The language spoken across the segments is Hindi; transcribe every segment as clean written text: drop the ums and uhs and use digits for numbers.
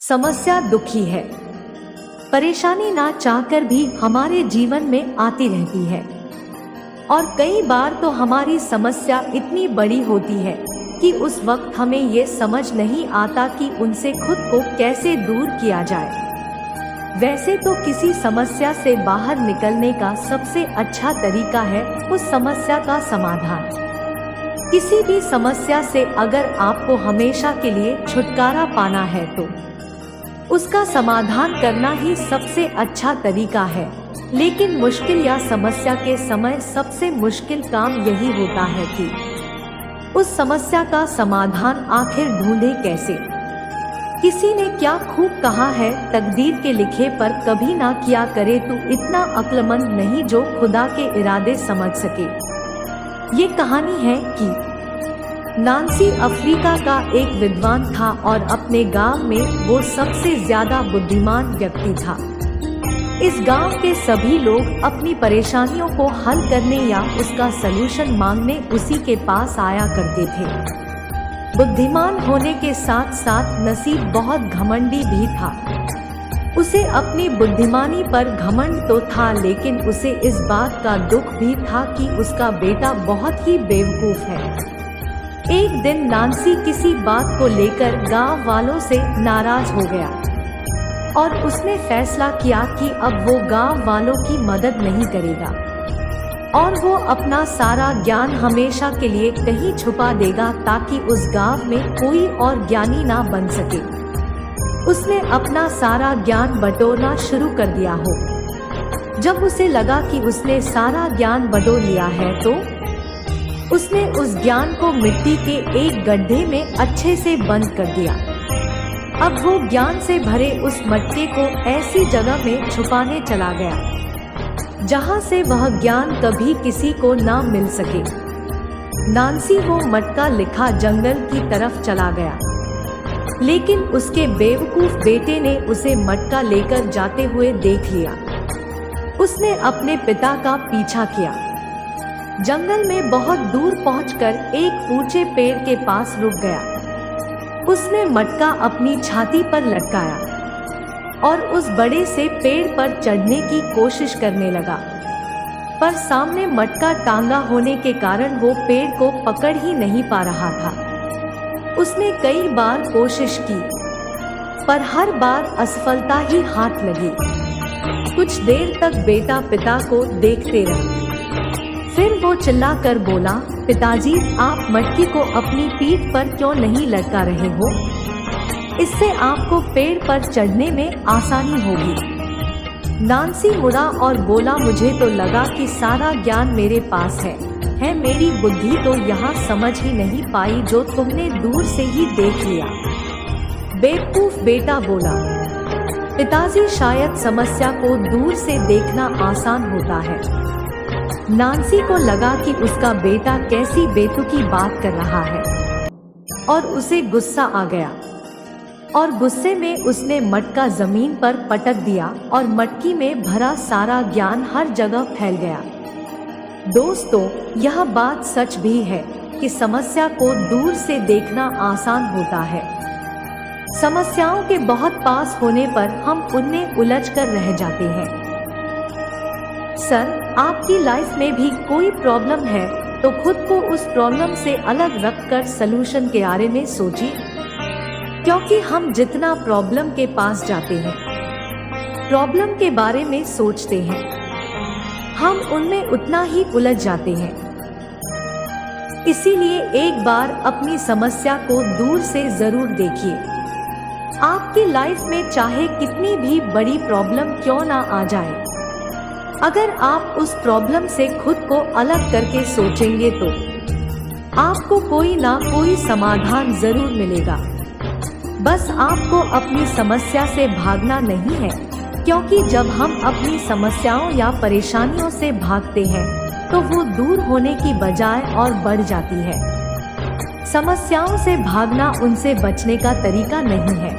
समस्या दुखी है। परेशानी ना चाहकर भी हमारे जीवन में आती रहती है और कई बार तो हमारी समस्या इतनी बड़ी होती है कि उस वक्त हमें ये समझ नहीं आता कि उनसे खुद को कैसे दूर किया जाए। वैसे तो किसी समस्या से बाहर निकलने का सबसे अच्छा तरीका है उस समस्या का समाधान। किसी भी समस्या से अगर आपको हमेशा के लिए छुटकारा पाना है तो उसका समाधान करना ही सबसे अच्छा तरीका है। लेकिन मुश्किल या समस्या के समय सबसे मुश्किल काम यही होता है कि उस समस्या का समाधान आखिर ढूंढे कैसे। किसी ने क्या खूब कहा है, तकदीर के लिखे पर कभी ना किया करे तू इतना अक्लमंद नहीं जो खुदा के इरादे समझ सके। ये कहानी है कि नांसी अफ्रीका का एक विद्वान था और अपने गांव में वो सबसे ज्यादा बुद्धिमान व्यक्ति था। इस गांव के सभी लोग अपनी परेशानियों को हल करने या उसका सलूशन मांगने उसी के पास आया करते थे। बुद्धिमान होने के साथ साथ नसीब बहुत घमंडी भी था। उसे अपनी बुद्धिमानी पर घमंड तो था, लेकिन उसे इस बात का दुख भी था कि उसका बेटा बहुत ही बेवकूफ है। एक दिन नांसी किसी बात को लेकर गांव वालों से नाराज हो गया और उसने फैसला किया कि अब वो गांव वालों की मदद नहीं करेगा और वो अपना सारा ज्ञान हमेशा के लिए कहीं छुपा देगा ताकि उस गांव में कोई और ज्ञानी ना बन सके। उसने अपना सारा ज्ञान बटोरना शुरू कर दिया हो। जब उसे लगा कि उसने सारा ज्ञान बटोर लिया है तो उसने उस ज्ञान को मिट्टी के एक गड्ढे में अच्छे से बंद कर दिया। अब वो ज्ञान से भरे उस मटके को ऐसी जगह में छुपाने चला गया जहां से वह ज्ञान कभी किसी को ना मिल सके। नांसी वो मटका लिखा जंगल की तरफ चला गया, लेकिन उसके बेवकूफ बेटे ने उसे मटका लेकर जाते हुए देख लिया। उसने अपने पिता का पीछा किया। जंगल में बहुत दूर पहुंचकर एक ऊंचे पेड़ के पास रुक गया। उसने मटका अपनी छाती पर लटकाया और उस बड़े से पेड़ पर चढ़ने की कोशिश करने लगा, पर सामने मटका टांगा होने के कारण वो पेड़ को पकड़ ही नहीं पा रहा था। उसने कई बार कोशिश की, पर हर बार असफलता ही हाथ लगी। कुछ देर तक बेटा पिता को देखते रहा। फिर वो चिल्लाकर बोला, पिताजी, आप मटकी को अपनी पीठ पर क्यों नहीं लटका रहे हो? इससे आपको पेड़ पर चढ़ने में आसानी होगी। नांसी मुड़ा और बोला, मुझे तो लगा कि सारा ज्ञान मेरे पास है मेरी बुद्धि तो यहाँ समझ ही नहीं पाई जो तुमने दूर से ही देख लिया। बेवकूफ बेटा बोला, पिताजी, शायद समस्या को दूर से देखना आसान होता है। नांसी को लगा कि उसका बेटा कैसी बेतुकी बात कर रहा है और उसे गुस्सा आ गया और गुस्से में उसने मटका जमीन पर पटक दिया और मटकी में भरा सारा ज्ञान हर जगह फैल गया। दोस्तों, यह बात सच भी है कि समस्या को दूर से देखना आसान होता है। समस्याओं के बहुत पास होने पर हम उनमें उलझ कर रह जाते हैं। सर, आपकी लाइफ में भी कोई प्रॉब्लम है तो खुद को उस प्रॉब्लम से अलग रखकर सलूशन के बारे में सोचिए, क्योंकि हम जितना प्रॉब्लम के पास जाते हैं, प्रॉब्लम के बारे में सोचते हैं, हम उनमें उतना ही उलझ जाते हैं। इसीलिए एक बार अपनी समस्या को दूर से जरूर देखिए। आपकी लाइफ में चाहे कितनी भी बड़ी प्रॉब्लम क्यों ना आ जाए, अगर आप उस प्रॉब्लम से खुद को अलग करके सोचेंगे तो आपको कोई ना कोई समाधान जरूर मिलेगा। बस आपको अपनी समस्या से भागना नहीं है, क्योंकि जब हम अपनी समस्याओं या परेशानियों से भागते हैं तो वो दूर होने की बजाय और बढ़ जाती है। समस्याओं से भागना उनसे बचने का तरीका नहीं है।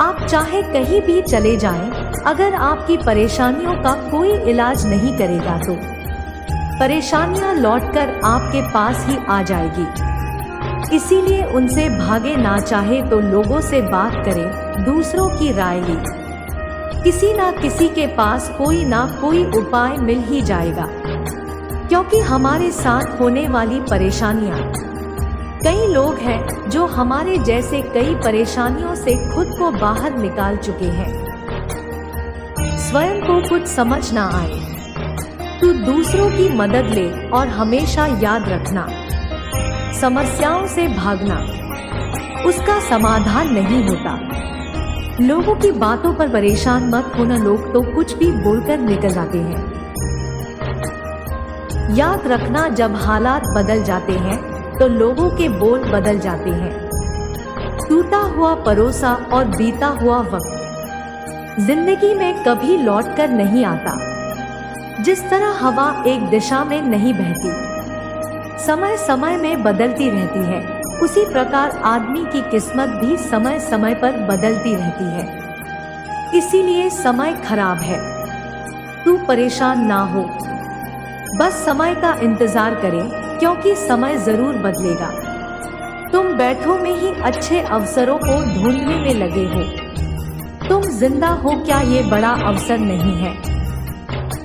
आप चाहे कहीं भी चले जाएं, अगर आपकी परेशानियों का कोई इलाज नहीं करेगा तो परेशानियां लौटकर आपके पास ही आ जाएगी। इसीलिए उनसे भागे ना, चाहे तो लोगों से बात करें, दूसरों की राय ली। किसी ना किसी के पास कोई ना कोई उपाय मिल ही जाएगा, क्योंकि हमारे साथ होने वाली परेशानियां, कई लोग हैं जो हमारे जैसे कई परेशानियों से खुद को बाहर निकाल चुके हैं। स्वयं को कुछ समझ ना आए तो दूसरों की मदद ले, और हमेशा याद रखना, समस्याओं से भागना उसका समाधान नहीं होता। लोगों की बातों पर परेशान मत होना, लोग तो कुछ भी बोलकर निकल जाते हैं। याद रखना, जब हालात बदल जाते हैं तो लोगों के बोल बदल जाते हैं। टूटा हुआ भरोसा और बीता हुआ वक्त जिंदगी में कभी लौटकर नहीं आता। जिस तरह हवा एक दिशा में नहीं बहती, समय समय में बदलती रहती है, उसी प्रकार आदमी की किस्मत भी समय समय पर बदलती रहती है। इसीलिए समय खराब है, तू परेशान ना हो, बस समय का इंतजार करें, क्योंकि समय जरूर बदलेगा। तुम बैठो में ही अच्छे अवसरों को ढूंढने में लगे हो। तुम जिंदा हो क्या, ये बड़ा अवसर नहीं है।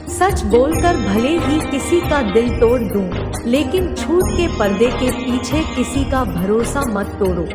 सच बोलकर भले ही किसी का दिल तोड़ दूं, लेकिन झूठ के पर्दे के पीछे किसी का भरोसा मत तोड़ो।